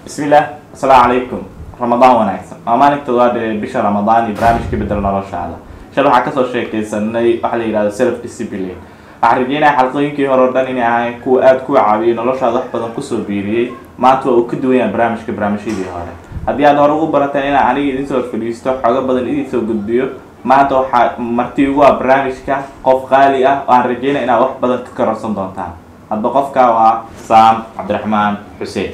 بسم الله السلام عليكم رمضان ونعكسن أمانك تضاد بشهر رمضان برامج كبدل نرش هذا شلون حكسر شيء كيسني وحلي هذا سلف ديسيبلين أحرجينا حلقين كي هردان إني كو عابي نرش هذا بدن كسر بيري ما تو أكدوين برامج كبرامج دي هذا هذه أنا رغو برتين أنا علي يديسور في اليستو حاجة بدن يديسور قديو ما تو مرتيوا برامج كقف غالية وأحرجينا إن واحد بدن تكرر صندوقتان هذا قف كوا سام عبد الرحمن حسين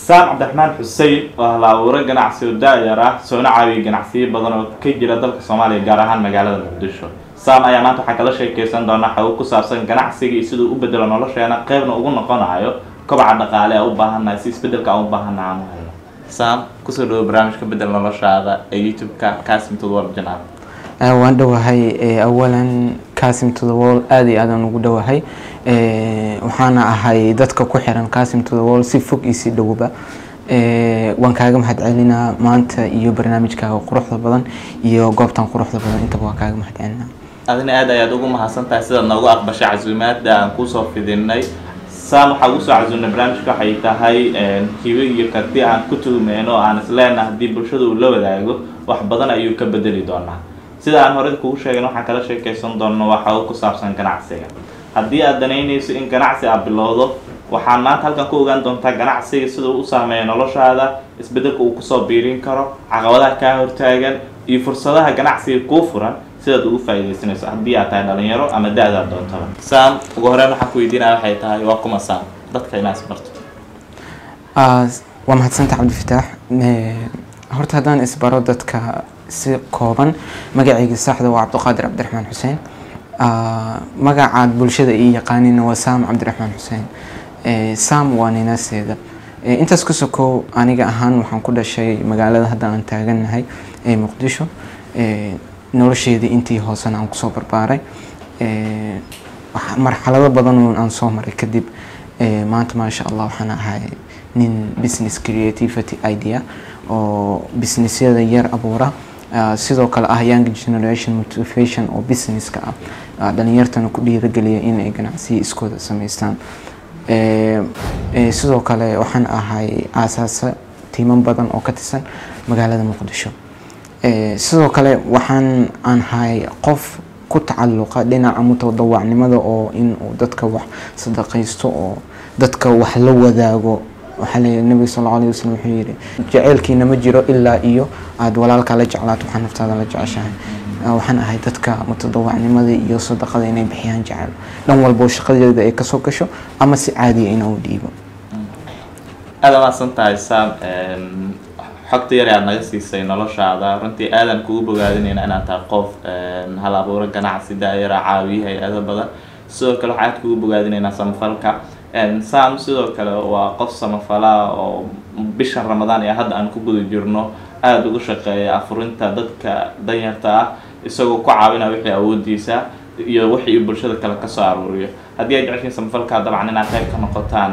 سام عبد الرحمن حسين وهلا ورجع نعسي ودايرة سوينا عاوي جنعسي بدنا كجرا دلك الصومالي جارهان مجال المقدسة سام أيامات وحكى شيء كيسان دارنا حوكو سابسن جنعسي يسدو وبدلنا ولا شيء أنا قيرنا وقولنا قناعيو كبع النقالة أو بهنا يسيس بدل كأو بهنا عمله سام كسروا برامج كبدلنا ولا شيء هذا يوتيوب كاسم تدور جناب وعنده هاي أولاً كاسم to the wall آدي أنا نقوله هاي وحنا هاي دتك كحرا كاسم to the wall سيفوك يصير دوبة وان كاجم حد علينا ما أنت يو برنامج كاو قروح لبضن يو قابتن قروح لبضن أنت بوا كاجم حد علينا أذن آدا يدوقهم حسن تحسد النوع أقبش عزومات ده نقصه في ذناي سام حوسو عزومنا برنامج كحيتا هاي كيوي يكتي عن كتب منو عن سلنا هدي برشلو ولا بدايجو وحبضنا أيو كبدلي دورنا sida aan hore ku sheegay waxaan kala sheekaysan doonaa waxa uu ku saabsan ganacsiga haddii aad danaynayso in ganacsi aad bilowdo waxaan maanta halkan ku ogaan doontaa ganacsiga sida uu u saameeyo noloshaada isbedelka uu ku soo biirin karo caqabadaha ka hortaagan iyo fursadaha ganacsiga ku furan sida ugu faa'iideysanayso haddii aad tahay dhalinyaro ama da'da doontaba Sam ugu horreyn waxaan ku weydiinaa waxay tahay waa kuma Sam dadka inaas barto waa mahadsantahay Cabdi Fataax horta haddaan isbaro dadka si kooban magacayga saxda waa Cabdiqaadir Cabdiraxmaan Xuseen magacaad bulshada ii yaqaanina waa Saam Cabdiraxmaan Xuseen Saam waa ninaaseeda intaas ku soo aniga ahaan waxaan ku dhashay magaalada hadda aan taaganahay ee Muqdisho nolosheedii intii hoosana aan ku soo barbaaray marxalado badan oo aan soo maray kadib maanta ma sha Allah waxaan ahay nin business creativity idea oo businessyada yar abuura sidoo kale ah young generation motivation oo businesska dhalinyartana ku dhiirigeliya in ay ganacsiyo iskooda sameystaan sidoo kale waxaan ahay aasaasa tiiman badan oo ka tirsan magaalada Muqdisho sidoo kale waxaan ahay qof ku tacalluqa dhinaca mutadawacnimada oo in uu dadka wax sadaqaysto oo dadka wax la wadaago وحلي النبي صلى الله عليه وسلم حيري جعلك إنما جرو إلا إيو عاد ولالك على جعلات وحنا نفتح على جعشان وحنا هيدتك متضوعني ماذا إيو صدق ذيني بحيان جعل لو والبوش قدر ذا كسوكشو أما عادي إنه وديبه هذا ما صنت عسام حقت يري عن نفسي سين الله شعدا رنتي آدم كوب وقاعدين إن أنا تقف هلا بورك أنا عسيد دايرة عاوي هي هذا بدأ سو كل حياة كوب وقاعدين إن سامفلك سام sidoo kale waa qof samafala oo bisha Ramadaan ee hadda aan ku guda jirno aad ugu shaqeeya afurinta dadka danyarta ah isagoo ku caawinaya wixii awoodiisa iyo wixii bulshada kale ka soo aruuriyo haddii ay jeceshiin samafalka dabcan inaad qayb ka noqotaan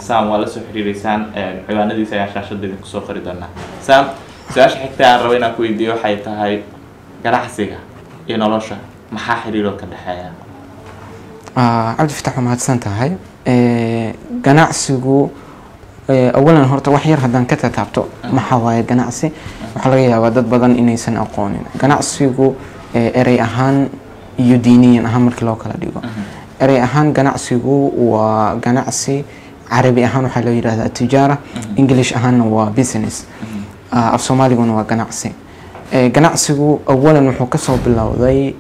Sam waa la soo xiriirisaan ciwaanadiisa ayaa shaashadda ku soo qori doonaa Sam su'aasha xigta aan rabo inaan ku weydiiyo waxay tahay ganacsiga iyo nolosha maxaa xiriiro ka dhaxeeya Cabdi Fataax mahadsan tahay ganacsigu awalan horta wax yar haddaan ka taabto maxaa waaye ganacsi waxa laga yaabaa dad badan inaysan aqoonin ganacsigu erey ahaan iyo diiniyan ahaan markii loo kala dhigo erey ahaan ganacsigu waa ganacsi carabi ahaan waxa loo yiraahdaa tijaara english ahaanna waa business af Soomaaliguna waa ganacsi ganacsigu awalan wuxuu ka soo bilowday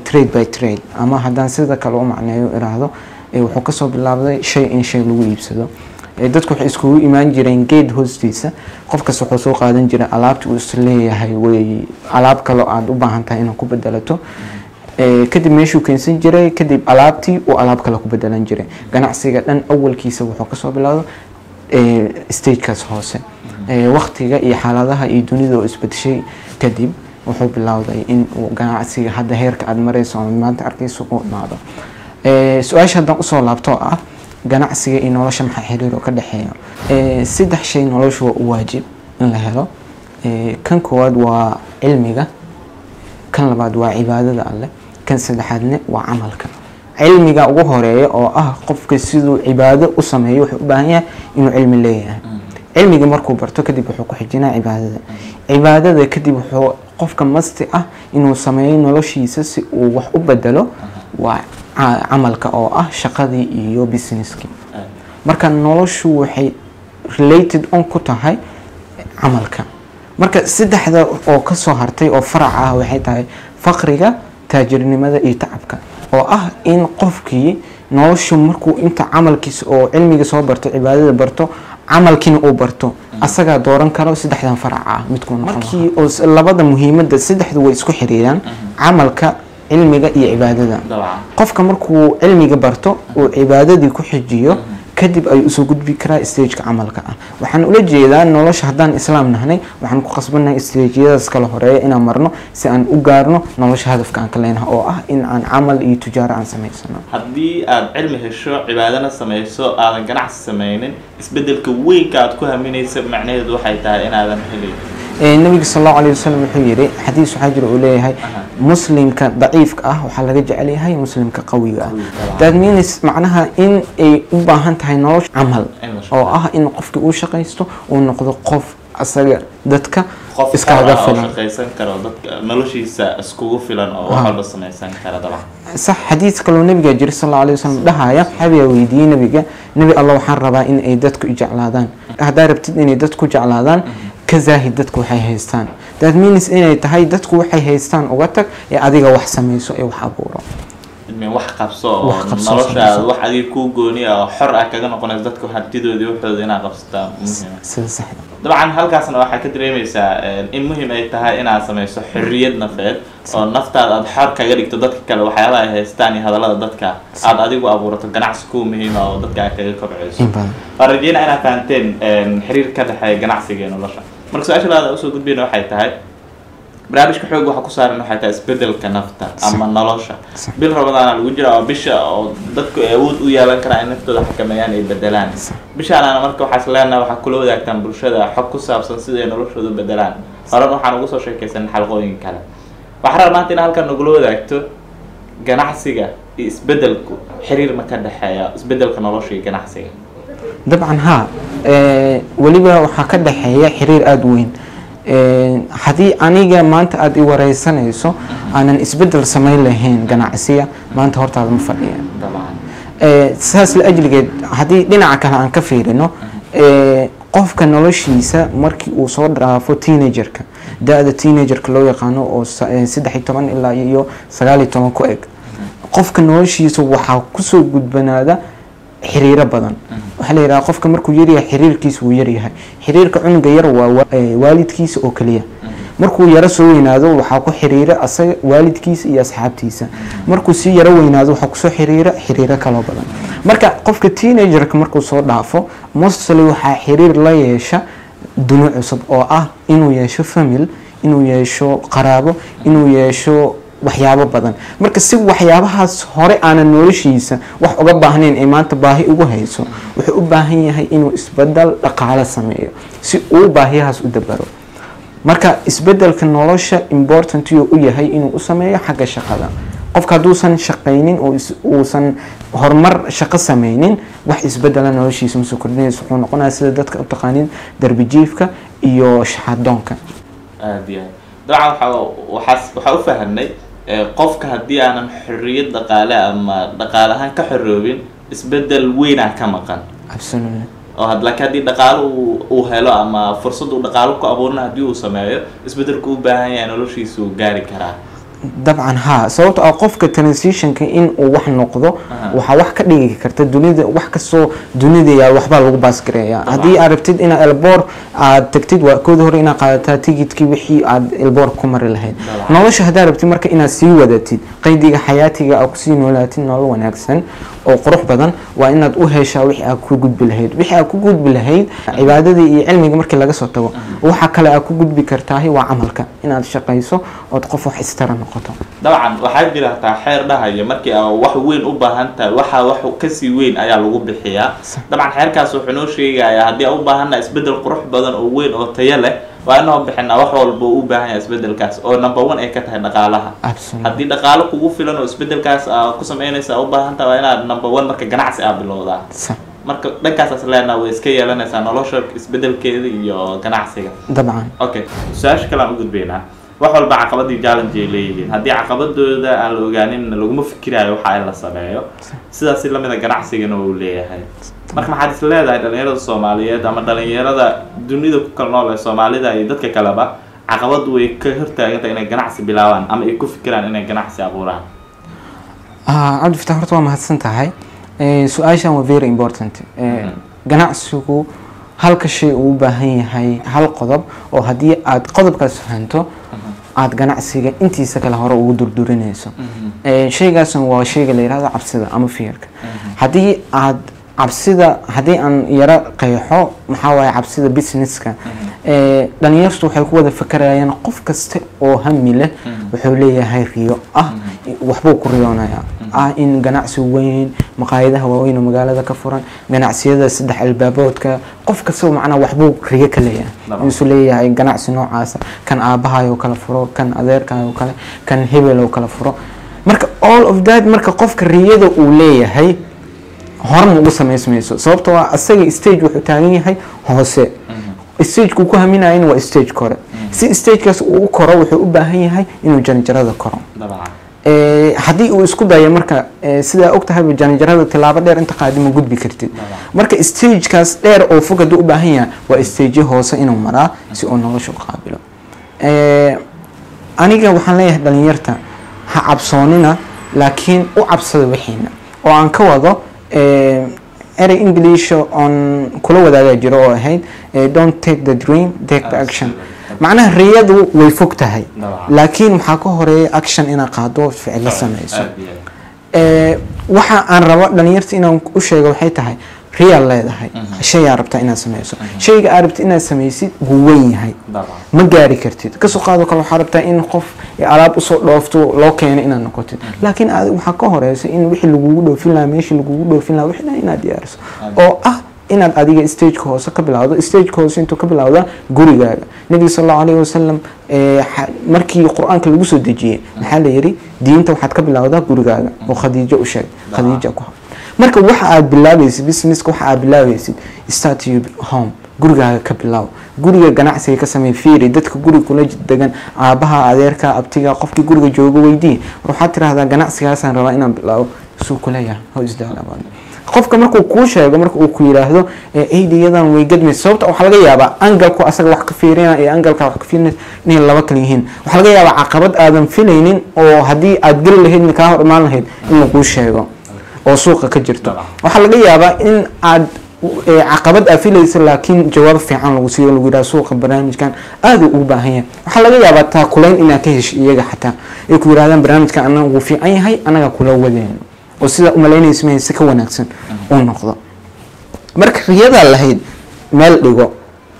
trade by trade ama haddaan sida kale u macneeyo iraahdo wuxuu ka soo bilaabday shay in shay lagu iibsado dadku waxay isku imaan jireen geed hoostiisa qof kasta wuxuu soo qaadan jiray alaabta uu is leeyahay way alaab kale aad u baahan tahay inaad ku bedelato kadib meeshuu keensan jiray kadib alaabtii uu alaab kale ku bedelan jiray ganacsiga dhan awalkiisa wuxuu ka soo bilaabday stage-kaas hoose waqtiga iyo xaaladaha iyo dunida oo isbedeshay kadib wuxuu bilaawday in uu ganacsiga hadda heerka aad marayso ama maanta arkayso uu imaado su'aasha haddaan usoo laabto ah ganacsiga iyo nolosha maxaa xiriir ka dhaxeeya saddex shay noloshu waa waajib in la helo kan koowaad waa cilmiga kan labaad waa cibaadada alle kan saddexaadna waa camalka cilmiga ugu horeeya oo ah qofka siduu cibaado u sameeyo wuxuu u baahan yahay inuu cilmi leeyahay cilmiga markuu barto kadib wuxuu ku xijinaa cibaadada kadib wuxuu qofka masti ah inuu sameeyo noloshiisa si uu wax u bedelo waa camalka oo ah shaqadii iyo businesskii marka noloshu waxay related on ku tahay camalka marka saddexda oo ka soo hartay oo farac ah waxay tahay faqriga taajirnimada iyo tacabka oo ah in qofkii noloshu markuu inta camalkiisa oo cilmiga soo barto cibaadada barto camalkiina uu barto asagaa dooran karo saddexdan farac ah midkuu noqon markii oo labada muhiimada saddexdu way isku xiriiraan camalka cilmiga iyo cibaadada qofka markuu cilmiga barto oo cibaadadii ku xijiyo kadib ay usoo gudbi karaa stageka camalka ah waxaan ula jeedaa nolosha haddaan islaam nahnay waxaan ku qasbannahay stageyadaas kala horeeya inaan marno si aan u gaarno nolosha hadafka aan ka leenahay oo ah in aan camal iyo tujaaro aan samaysano haddii aad cilmi hesho cibaadana samayso aadan ganacsi samaynin isbedelka weynka aad ku haminaysa macnaheedu waxay tahay inaadan helin nabiga sallallahu alayhi wasallam wuxuu yiri xadiis waxa jira uu leeyahay muslimka daciifka ah waxa laga jecel yahay muslimka qawiga ah that means macnaha in ay u baahan tahay nolosh camal oo ah in qofka uu shaqaysto uu noqdo qof asaga dadka iskaga filan shaqaysan karo dadka noloshiisa iskugu filan oo wax walba samaysan kara dabcan صح حديث كلو نبي جري صلى الله عليه وسلم دهايا حبي ويدي نبي الله وحن ربا إن أيدتك يجعلادان هذا ربتد إن أيدتك يجعلادان كزاهد دتك وحي هيستان that means إن تهاي دتك وحي هيستان وقتك يا أديك وحسميسو أي وحبورو من wax qabso nolosha wax adiga ku gooni ah xor ah kaga noqonaysa dadku hadidoodii waxooda inaa qabsataa صح dabcan halkaasna waxa ka dareemaysaa in muhiim ay tahay inaad samayso xorriyad nafeed oo naftaada aad xor kaga dhigto dadka kale waxyaabaha ay haystaan iyo hadallada dadka aad adigu abuurato ganacsi ku muhiim ah oo dadka kaga kobcayso farajina inaad fahanteen xiriir ka dhaxeeya ganacsiga iyo nolosha marka su'aashaada usoo gudbiyna waxay tahay barnaamijka xoog waxa ku saaran waxay tahay isbedelka nafta ama nolosha bil rabadaan lagu jira oo bisha oo dadku awood u yeelan karaan in naftooda xakameeyaan ay bedelaan bishaana marka waxa islaana waxa kula wadaagtaan bulshada xog ku saabsan sida ay noloshooda u bedelaan horan waxaan ugu soo sheekaysan xalqooyin kale waxaan maanta in halkan nagu wadaagto ganacsiga iyo isbedelku xiriir ma ka dhaxeeya isbedelka nolosha iyo ganacsiga dabcan ha waliba waxa ka dhaxeeya xiriir aad weyn haddii aniga maanta aad i wareysanayso aanan isbedel samayn lahayn ganacsiga maanta hortaada ma fadhiya saas la ajligeed haddii dhinaca kale aan ka fiirino qofka noloshiisa markii uu soo dhaafo teenagerka da-da teenagerka loo yaqaano oo 13 ilaa iyo 19 ku eg qofka noloshiisa waxaa kusoo gudbanaada xiriiro badan waxa la yiraahdaa qofka markuu yaryahay xiriirkiisu uu yaryahay xiriirka cunuga yar waa waalidkiisa oo kaliya markuu yara soo weynaado waxa ku xiriira asaga waalidkiisa iyo asxaabtiisa markuu si yara weynaado waxa ku soo xiriira kala badan marka qofka teenagerka markuu soo dhaafo mostly waxa xiriir la yeesha dunuuc cusub oo ah inuu yeesho family inuu yeesho qaraabo inuu yeesho waxyaabo badan marka si waxyaabahaas hore aan noloshiisa wax uga baahnayn ay maanta baahi ugu hayso wuxuu u baahan yahay inuu isbedel dhaqaale sameeyo si uu baahiyahaas u dabaro marka isbedelka nolosha important u yahay inuu u sameeyo xagga shaqada qofka haduusan shaqaynin oo uusan horumar shaqo sameynin wax isbedela noloshiisa ma soo kordhinayso wuxuu noqonayaa sida dadka u taqaanin darbi jiifka iyo shahadoonka dabcan waxaa u fahanay qofka haddii aanan xorriyad dhaqaale ama dhaqaalahaan ka xoroobin isbedel weynaa ka maqan absolutely oo laakiin haddii dhaqaalo uu helo ama fursad uu dhaqaalo ku abuurna haddii uu sameeyo isbedelku u baahan yahay noloshiisa uu gaari karaa dabcan ha sababtoo ah qofka transitionka in uu wax noqdo waxa wax ka dhigi karta dunida wax kasoo dunida yaa waxba lagu baas gareeyaa haddii aad rabtid in elboor aad tagtid waa kood hore inaad qaadataa tigidkii wixii aad elboor ku mari lahayd nolosha haddaad rabtid marka inaad sii wadatid qaydiga xayaatiga aad kusii noolaatid nolol wanaagsan oo qurux badan waa inaad u heshaa wixii aad ku gudbi lahayd wixii aad ku gudbi lahayd cibaadadii iyo cilmiga markii laga soo tago waxa kale aad ku gudbi kartaa waa camalka inaad shaqayso oo qof wax istara noqoto dabcan waxaa jira taa xeer dhahaya markii wax weyn u baahan tahay wax ka sii weyn ayaa lagu bixiyaa dabcan xeerkaas wuxuu noo sheegayaa haddii aad u baahanna isbedel qurux badan oo weyn oo tayo leh waa inoo bixinaa wax walba u baahan yahay isbedelkaas oo number 1 ay ka tahay dhaqaalaha haddii dhaqaalo kugu filan oo isbedelkaas ku sameynaysa u baahan tahay waa inaad number 1 marka ganacsi aad bilowdaa marka dhankaas leena way iska yeelanaysaa nolosha isbedelkeeda iyo ganacsiga dabcan okay su'aasha kale aan u gudbaynaa wax walba caqabadii challenge ay leeyihiin haddii caqabadooda aan la ogaanin laguma fikiraayo waxa ay la sameeyo sidaas la mid ah ganacsigana uu leeyahay marka maxaad is leedahay dhalinyarada Soomaaliyeed ama dhalinyarada dunida ku kala nool ee Soomaalida iyo dadka kaleba caqabad way ka hortaagantahay inay ganacsi bilaabaan ama ay ku fikiraan inay ganacsi abuuraan cabdi fatax horta waa mahadsan tahay su-aashan waa very important ganacsigu halka shay uu u baahan yahay hal qodob oo haddii aad qodobkaas fahanto aad ganacsiga intiisa kale hore ugu durdurinayso shaygaasna waa shayga la yiraahdo cabsida ama fearka haddii aad cabsida haddii aan yara qeexo maxaa waaye cabsida businesska dhalinyartu waxay ku wada fakarayaan qof kasta oo hami leh wuxuu leeyahay riyo waxbuu ku riyoonayaa in ganacsi weyn maqaayadaha waaweyn oo magaalada ka furan ganacsiyada saddex albaaboodka qof kasta macnaa waxbuu riyo ka leeyahay inuu leeyahay ganacsi noocaas kan aabahayo kala furo kan adeerkayo kale kan hebel oo kala furo marka all of that marka qofka riyada uu leeyahay horma ugu sameysmayso sababtoo ah asaga stage wuxuu taagan yahay hoose stage-ku ku haminayo waa stage kore si stage-kaas uu koro wuxuu u baahan yahay inuu janjarada koro haddii uu isku dayo marka sidaa og tahay janjarada tilaabo dheer inta qaadimo gudbi kartid marka stage-kaas dheer oo fog hadduu u baahan yahay waa stage hoose inuu maraa si uu nolosha u qaabilo aniga waxaan leeyahay dhalinyarta ha cabsoonina laakiin u cabsada wixiina oo aan ka wado erey English on kula wadaaga jiro oo ahayd don't take the dream take the action macnaha riyadu way fog tahay laakiin maxaa ka horeeya action ina qaado ficil la sameeyso waxa aan rabo dhalinyarta inaan u sheego waxay tahay real leedahay shay aad rabtaa inaad sameyso shayga aad rabtaa inaad sameysid wuu weyn yahay ma gaari kartid ka soo qaado kale waxaad rabtaa in qof alaab u soo dhoofto loo keeno inaad noqotid laakiin aad waxa ka horeysa in wixii lagugu dhoofin lahaa meeshii lagugu dhoofin lahaa wixii inaad diyaariso oo ah inaad adiga stage hoose ka bilowdo stage hoose intuu ka bilowda gurigaaga nabi sallallahu alayhi wasallam markii quraanka lagu soo dejiyay maxaa la yiri diinta waxaad ka bilowdaa gurigaaga oo khadiijo u sheeg khadiija ku marka waxa aad bilaabaysid business waxa aad bilaabaysid start your home gurigaaga ka bilaw guriga ganacsiga ka sameey fiiri dadka guriga kula degan aabaha adeerka abtiga qofkii guriga jooga weydii waxaad tiraahdaa ganacsigaas aan rabaa inaan bilaabo suuq leeyahay oo isdaalabaan qofka markuu ku sheego marka uu ku yiraahdo aydiyadan way gadmay sababta waxa laga yaabaa angalku asaga wax ka fiirina ee angalka wax ka fiirina inay laba kala yihiin waxa laga yaabaa caqabad aadan filaynin oo hadii aad gal lahayd ka hor imaan lahayd in uu sheego oo suuqa ka jirto waxa laga yaabaa in aad caqabad afilaysa laakiin jawaab fiican lagu siiyo lagu yiraahdo suuqa barnaamijkan aad u baahan yahay waxa laga yaabaa taa kulayn inaad ka hesho iyaga xataa ay ku yiraahdaan barnaamijkan anagu uu fiican yahay anaga kula wadeen oo sida umaleynayso ma si ka wanaagsan oo noqdo marka riyada lahayd meel dhigo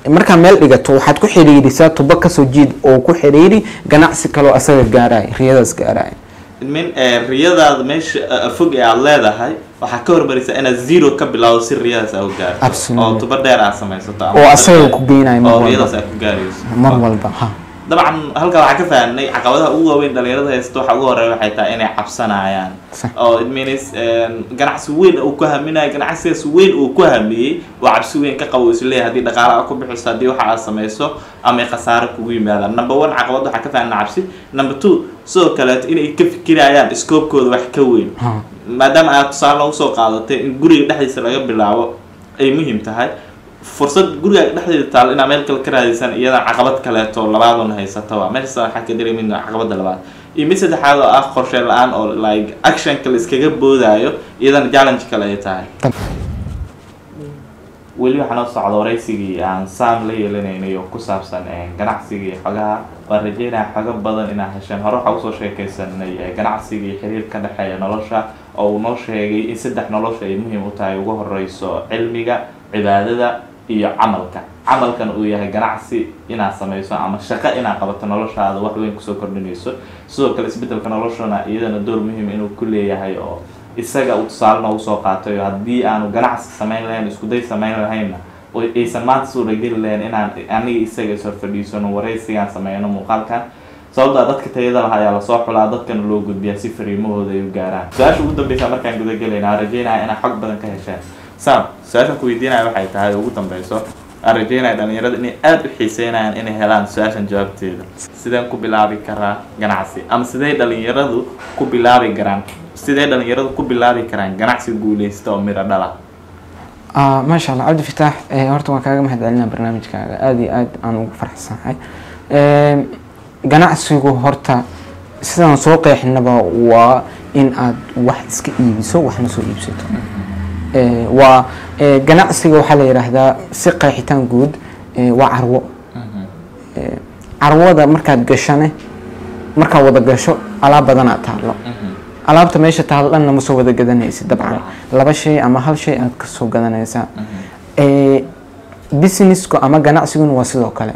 marka meel dhigato waxaad ku xiriirisaa tuba ka soo jiid oo ku xiriiri ganacsi kale oo asaga gaaray riyadaas gaaray من رياضة مش فوق على هذا هاي وحكور بريسة أنا زيرو قبل أو سر رياضة أو جار أو تبدأ رأس ما يسطع أو أصير كوبينا أو رياضة أكجاريس مرول بها طبعا هل كان عكفة إن عقبتها أوه وين الرياضة يستوح أوه رأي حتى إني حبسنا يعني أو إدمينس جناح سوين أو كهم منا جناح سوين أو كهم بي وعبسوين كقوس اللي هذه دقارة أكو بحس هذه وحاس ما يسو أما خسارة كوي ماذا نمبر 1 عقبتها عكفة إن عبسي نمبر 2 سو كلات إني كيف كده يعني سكوب كود وحكوين ما دام أتصال لو سو قاعدة نقولي نحن سلاجة بالعو أي مهم تهاي فرصة قولي نحن تعال إن عمل كل كره سنة إذا عقبت كلات ولا بعضهم هي ستوا ما لسه حكي دري من عقبت دلوقتي يمسد حاله آخر شيء الآن أو like action كل إسكيب بودايو إذا challenge كلا يتاعي weli waxaan u socdo waraysigii aan saan la yeelanaynay ku saabsan ganacsiga xogaha waan rajeynaa xogo badan inaan hesheen hore waxa usoo sheekaysanay ganacsiga xiriir ka dhexeeya nolosha oo uu noo sheegay in saddex nolosha ay muhiim u tahay ugu horeyso cilmiga cibaadada iyo camalkan uu yahay ganacsi inaad sameyso ama shaqo inaad qabato noloshaada wax weyn kusoo kordhinayso sidoo kale isbedelka noloshana iyadana door muhiim inuu ku leeyahay oo isaga uu tusaale noogu soo qaatay haddii aanu ganacsi samayn lahayn isku day samayn lahayna oo aysan maanta suurageli lahayn inaan aniga isaga is horfadhiisano waraysigaan sameyno muuqaalkan sababta dadka tayada lahaa ayaa lasoo xulaa dadkana loo gudbiyaa si fariimahooda ay u gaaraan su-aasha ugu dambeysa markaan gudagelayna rajeynaya inaad xog badan ka hesheen Sam su-aashan ku weydiinaya waxay tahay ugu dambeyso aan rajeynaya dhalinyarada inay aada u xiiseynayaan inay helaan su-aashan jawaabteeda. Sideen ku bilaabi karaa ganacsi ama sidee dhalinyaradu ku bilaabi karaan ganacsi guuleysta oo miro dhala? maasha Allah Cabdi Fataax horta waan kaaga mahadcelinaa barnaamijkaaga aad iyo aad aan ugu faraxsanahay. ganacsigu horta sidaan soo qeexinaba waa in aad wax iska iibiso waxna soo iibsato. waa ganacsiga waxaa la yiraahdaa si qeexitaan guud waa carwo. carwada markaad gashane markaa wada gasho alaab badan aad taalo. alaabta meesha taalanna ma soo wada gadanaysid dabcan laba shay ama hal shay aad ka soo gadanaysaa. businesska ama ganacsiguna waa sidoo kale.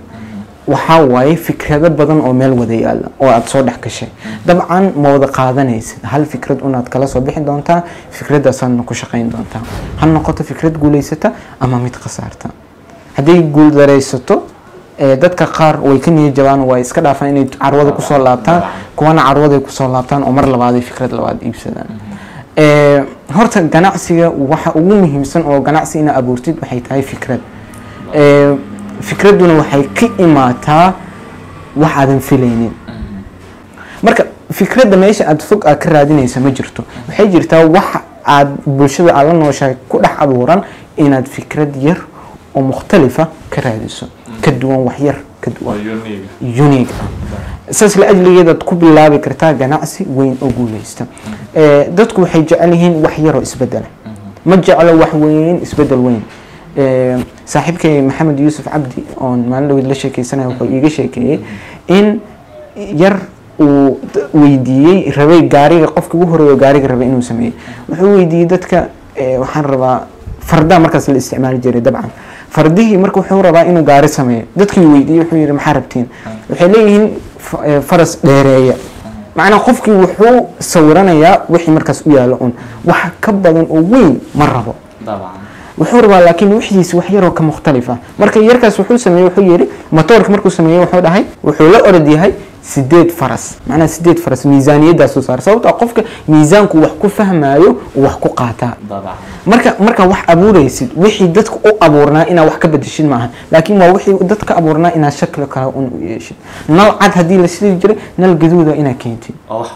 waxaa waaye fikrado badan oo meel wada yaala oo aad soo dhex gashay dabcan ma wada qaadanaysid hal fikrad unaad kala soo bixi doontaa fikradaasaadna ku shaqayn doontaa ha noqoto fikrad guulaysata ama mid khasaarta. hadday guul daraysato dadka qaar way ka niyad jabaan way iska dhaafaan inay carwada kusoo laabtaan kuwana carwada kusoo laabtaan oo mar labaad fikrad labaad iibsadaan. horta ganacsiga waxa ugu muhiimsan oo ganacsi ina abuurtid waxay tahay fikrad. fikraduna waxay ka imaataa wax aadan filaynin. marka fikradda meesha aad fog aad ka raadinaysa ma jirto waxay jirtaa wax aad bulshada aad la nooshahay ku dhex abuuran inaad fikrad yar oo mukhtalifa ka raadiso ka duwan wax yar ka duwan unique saas la ajligeed ku bilaabi kartaa ganacsi weyn oo guuleysta. dadku waxay jecel yihiin wax yar oo isbedel ma jeclo wax weyn isbedel weyn. saaxiibkay Maxamed Yuusuf Cabdi oo maalin dhaweyd la sheekeysanayo wuxuu iiga sheekeeyay in yar uu weydiiyey rabay gaariga qofkii ugu horeeyo gaariga rabay inuu sameeyo wuxuu weydiiyey dadka waxaan rabaa farda markaas la isticmaali jiray dabcan fardihii marka wuxuu rabaa inuu gaari sameeyo dadkii weydiiyey wuxuu yiri maxaa rabtiin waxay leeyihiin faras dheereeya macna qofkii wuxuu sawiranayaa wixii markaas u yaalo wax ka badan oo weyn ma rabo dabcan wuxuu rabaa laakiin wixiisa wax yar oo ka mukhtalifa marka yarkaas wuxuu sameeyay wuxuu yiri motorka markuu sameeyay wuxuu dhahay wuxuu la orod yahay 8 faras macna 8 faras miisaaniyada soo saar sababtoo qofka miisaanku wax ku fahmaayo wax ku qaata marka wax abuuraysid wixii dadku u abuurnaa ina wax ka bedeshin maaha laakiin waa wixii dadka abuurnaa ina shakl kale u yeeshin nal cad hadii la sidii jiray nal gaduuda ina keentid wax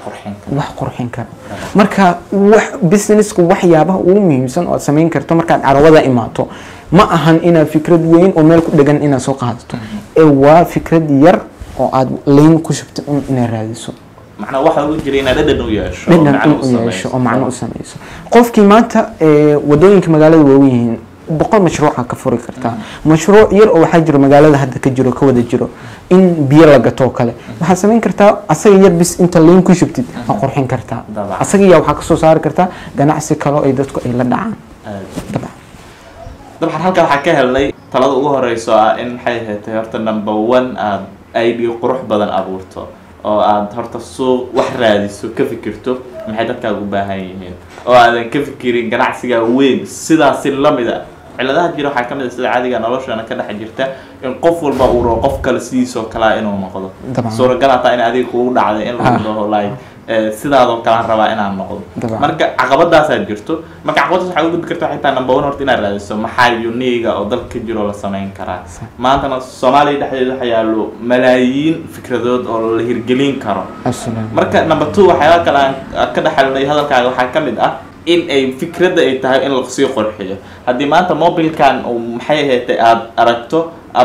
qurxin kara marka wax businessku waxyaabaha ugu muhiimsan oo sameyn karto marka carwada imaato ma ahan ina fikrad weyn oo meel ku dhagan ina soo qaadato waa fikrad yar oo aad leyn ku shubtay inay raadiso macna waxa uu jiray inaad dhadhan u yeesho oo macno u sameeyso qofkii maanta wadooyinka magaalada waaweyn boqol mashruuc ka furi kartaa mashruuc yar oo waxa jira magaalada hadda ka jiro ka wada jiro in biyo laga too kale waxa sameyn kartaa asaga yar bis inta leyn ku shubtid ma qurxin kartaa asaga yaa waxa ka soo saari kartaa ganacsi kale ay dadku ay la dhacaan dabcan halka waxa ka helnay talada ugu horeyso in maxay ahayd horta number 1 aad idea qurux badan abuurto oo aad horta soo wax raadiso ka fikirto maxay dadka ugu baahan yihiin oo aadan ka fikirin ganacsiga weyn sidaas lamida ciladaha jira waxa kamid ah sida caadiga noloshana ka dhex jirta in qof walba uu roo qof kale sidiisoo kala inuu noqdo suuragal ah in adiga kugu dhacday in lagu dhaho like sidaadoo kala rabaa inaan noqdo marka caqabadaas aad jirto marka caqabadaas waxa ugu gudbi kartaa xitaa number 1 horta inaad raadiso maxaa unique oo dalka jiro la sameyn karaa maanta Soomaaliya dhexdeeda waxa yaalo malaayiin fikradood oo la hirgelin karo marka number 2 waxa kale aan ka dhaxalnay hadalkaaga waxa kamid ah in ay fikradda ay tahay in la sii qurxiyo hadii maanta mobilkan oo maxay ahayd aad aragto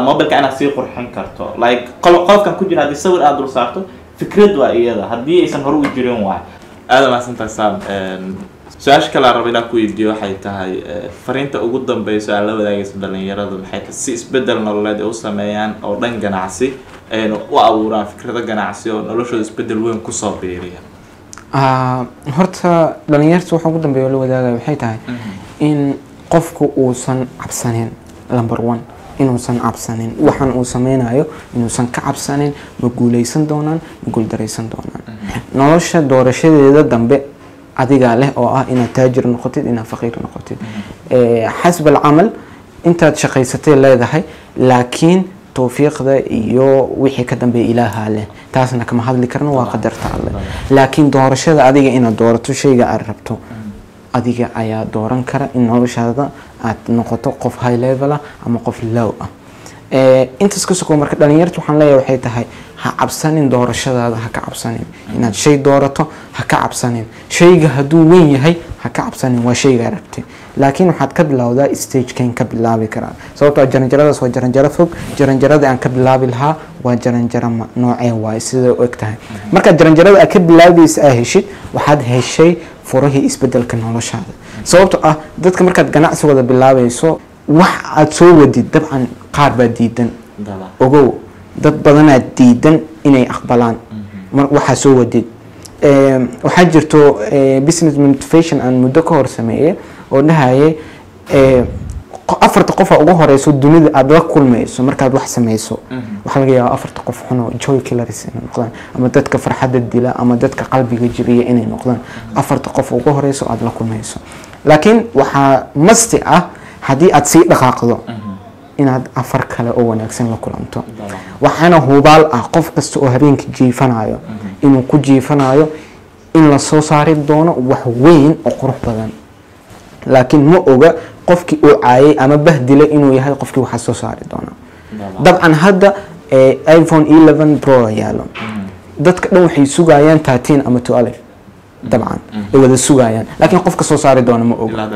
mobilka ana sii qurxin karto like qolofkan ku jira hadii sawir aad dul saarto fikrad waa iyada hadii aysan hor u jirin waa aad ma santaa saam su'aasha kale aan rabaa ku weydiiyo waxay tahay fariinta ugu dambayso aan la wadaagayso dhalinyaradu maxay tahay si isbedel nololeed u sameeyaan oo dhan ganacsi ay u abuuraan fikrado ganacsi oo noloshooda isbedel weyn ku soo beeriya horta dhalinyartu waxa ugu dambeeyo la wadaagayo waxay tahay in qofku uusan cabsanin number 1 inuusan cabsanin waxaan uu sameynayo inuusan ka cabsanin ma guuleysan doonaan ma guul dareysan doonaan nolosha doorashadeeda dambe adiga leh oo ah inaad taajir noqotid inaad faqiir noqotid xasb al-amal intaad shaqaysatay leedahay laakiin tawfiiqda iyo wixii ka dambeeyay ilaaha leh taasna kama hadli karno waa qadarta Allah laakiin doorashada adiga inaad doorato shayga aad rabto adiga ayaa dooran kara in noloshaada aad noqoto qof high level ah ama qof low ah. intaas ka soo marka dhalinyartu waxaan leeyahay waxay tahay ha cabsanin doorashadaada, ha ka cabsanin inaad shay doorato, ha ka cabsanin shayga hadduu weyn yahay, ha ka cabsanin waa shayga rabtay, laakiin waxaad ka bilowdaa stage-kan ka bilaabi karaa sababtoo jaranjaradaas waa jaranjaro fog. jaranjarada aan ka bilaabi lahaa waa jaranjaro noocee waaye sida u eg tahay. markaad jaranjarada aad ka bilaabaysa aa heshid waxaad heshay furahii isbedelka noloshaada. sababtoo ah dadka markaad ganacsi wada bilaabayso wax aad soo wadid dabcan qaar baa diidan, ogow dad badanaad diidan inay aqbalaan waxaa soo wadid. waxaa jirto business motivation aan muddo ka hor sameeyey oo dhahaye 4 qof ugu horeyso dunida aad la kulmayso markaad wax sameyso waxa laga yaabaa 4 qof xuno joy killers inay noqdaan ama dadka farxadda dila ama dadka qalbiga jibiya inay noqdaan 4 qof ugu horeyso aad la kulmayso. laakiin waxaa masti ah haddii aad sii dhaqaaqdo inaad 4 kale oo wanaagsan la kulanto. waxaana hubaal ah qof kasta oo habeenkii jiifanayo inuu ku jiifanayo in la soo saari doono wax weyn oo qurux badan, laakiin ma oga qofkii uu caayay ama bahdilay inuu yahay qofkii waxa soo saari doona. dabcan hadda iPhone 11 Pro yaalo dadka dhan waxay sugayaan 13 ama 12 dabcan ay wada sugayaan, laakiin qofka soo saari doona ma oga.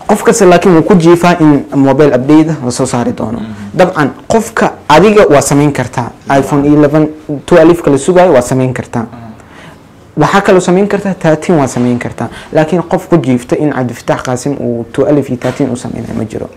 qofkaas laakiin wuu ku jiifaa in mobile update la soo saari doono. dabcan qofka adiga waa samayn kartaa iPhone 11 12 kala sugayo waa samayn kartaa, waxaa kaloo samayn kartaa 13 waa samayn kartaa, laakiin qof ku jiifta in Cabdifataax Qaasim uu 12 iyo 13 u sameeyo ma jiro.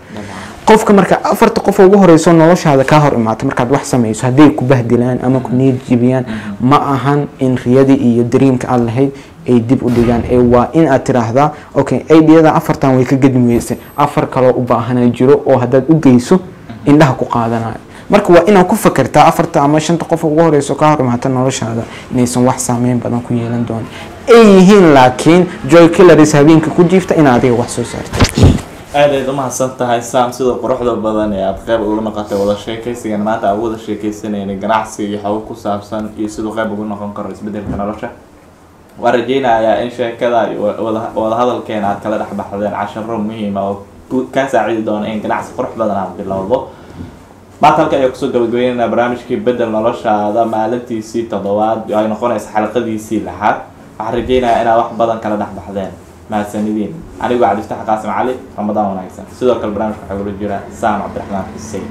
qofka marka 4 qof ugu horeyso noloshaada ka hor imaato markaad wax sameyso haday ku bahdilaan ama ku niyad jibiyaan ma ahan in riyadii iyo dreamka aad lahayd ay dib u dhigaan, ee waa in aad tiraahdaa okay ideyada 4tan way ka gadmiyeysa 4 kale u baahan jiro oo hadaad u geyso indhaha ku qaadanayo. marka waa inaad ku fakartaa 4 ama 5 qof ugu horeyso ka hor imaato noloshaada inaysan wax saameyn badan ku yeelan doonin ay yihiin, laakiin joy killers habeenka ku jiifta in adiga wax soo saarto. aad umahadsan tahay Sam sida quruxda badan ee aad qayb uga noqotay wada sheekaysigan maanta aan wada sheekaysanayna ganacsi iyo xawo ku saabsan iyo sidoo qayb uga noqon karo isbedelka nolosha. waan rajeynayaa in sheekada wada hadalkeena aad kala dhex baxdeen casharo muhiim ah oo ka saacidi doona in ganacsi qurux badan aad bilowdo. maanta halka ayaa kusoo gabagabeynayna barnaamijkii bedel noloshaada maalintiisii 7aad ay noqonaysa xalqadiisii 6aad. waxaan rajeynayaa inaad wax badan kala dhex baxdeen. mahadsanidin. anigoo Cabdifataax Qaasim Cali, Ramadaan wanaagsan. sidoo kale barnaamijka waxaa kula jira Sam Cabdiraxmaan Xuseen.